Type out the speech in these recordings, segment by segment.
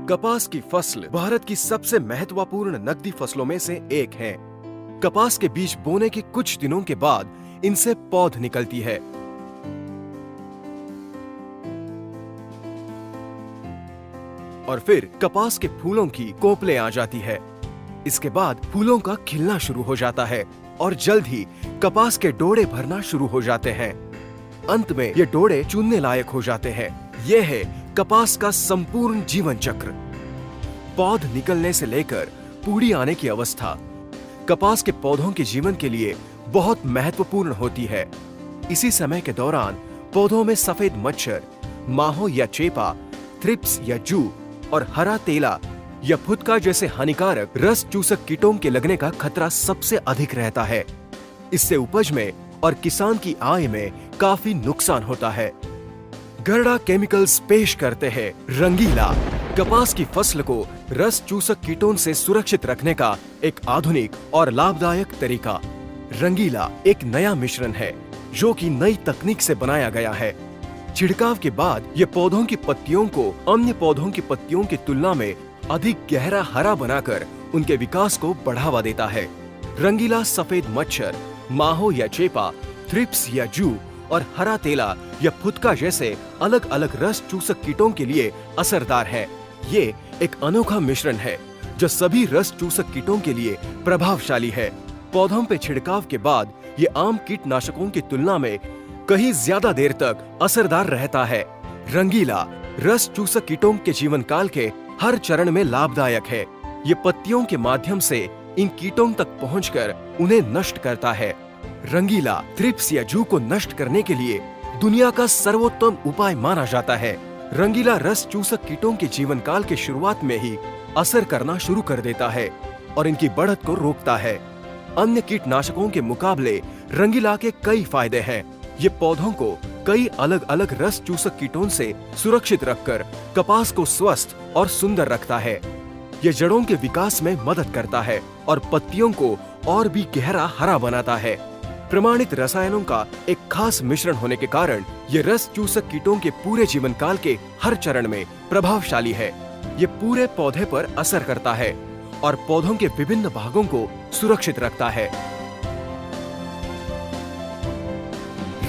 कपास की फसल भारत की सबसे महत्वपूर्ण नकदी फसलों में से एक है। कपास के बीज बोने के कुछ दिनों के बाद इनसे पौध निकलती है। और फिर कपास के फूलों की कोपलें आ जाती है। इसके बाद फूलों का खिलना शुरू हो जाता है और जल्द ही कपास के डोड़े भरना शुरू हो जाते हैं। अंत में ये डोड़े चुनने लायक हो जाते हैं। यह है कपास का संपूर्ण जीवन चक्र। पौध निकलने से लेकर पूड़ी आने की अवस्था कपास के पौधों के जीवन के लिए बहुत महत्वपूर्ण होती है। इसी समय के दौरान पौधों में सफेद मच्छर, माहो या चेपा, थ्रिप्स या जू और हरा तेला या फुदका जैसे हानिकारक रस चूसक कीटों के लगने का खतरा सबसे अधिक रहता है। इससे उपज में और किसान की आय में काफी नुकसान होता है। गर्डा केमिकल्स पेश करते हैं रंगीला, कपास की फसल को रस चूसक कीटों से सुरक्षित रखने का एक आधुनिक और लाभदायक तरीका। रंगीला एक नया मिश्रण है जो कि नई तकनीक से बनाया गया है। छिड़काव के बाद ये पौधों की पत्तियों को अन्य पौधों की पत्तियों की तुलना में अधिक गहरा हरा बनाकर उनके विकास को बढ़ावा देता है। रंगीला सफेद मच्छर, माहो या चेपा, थ्रिप्स या जू और हरा तेला या फुदका जैसे अलग अलग रस चूसक कीटों के लिए असरदार है। ये एक अनोखा मिश्रण है जो सभी रस चूसक कीटों के लिए प्रभावशाली है। पौधों पे छिड़काव के बाद ये आम कीटनाशकों की तुलना में कहीं ज्यादा देर तक असरदार रहता है। रंगीला रस चूसक कीटों के जीवन काल के हर चरण में लाभदायक है। ये पत्तियों के माध्यम से इन कीटों तक पहुंचकर उन्हें नष्ट करता है। रंगीला थ्रिप्स या जू को नष्ट करने के लिए दुनिया का सर्वोत्तम उपाय माना जाता है। रंगीला रस चूसक कीटों के जीवन काल के शुरुआत में ही असर करना शुरू कर देता है और इनकी बढ़त को रोकता है। अन्य कीटनाशकों के मुकाबले रंगीला के कई फायदे हैं। ये पौधों को कई अलग अलग रस चूसक कीटों से सुरक्षित रखकर कपास को स्वस्थ और सुंदर रखता है। ये जड़ों के विकास में मदद करता है और पत्तियों को और भी गहरा हरा बनाता है। प्रमाणित रसायनों का एक खास मिश्रण होने के कारण ये रस चूसक कीटों के पूरे जीवन काल के हर चरण में प्रभावशाली है। ये पूरे पौधे पर असर करता है और पौधों के विभिन्न भागों को सुरक्षित रखता है।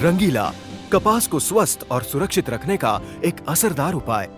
रंगीला कपास को स्वस्थ और सुरक्षित रखने का एक असरदार उपाय।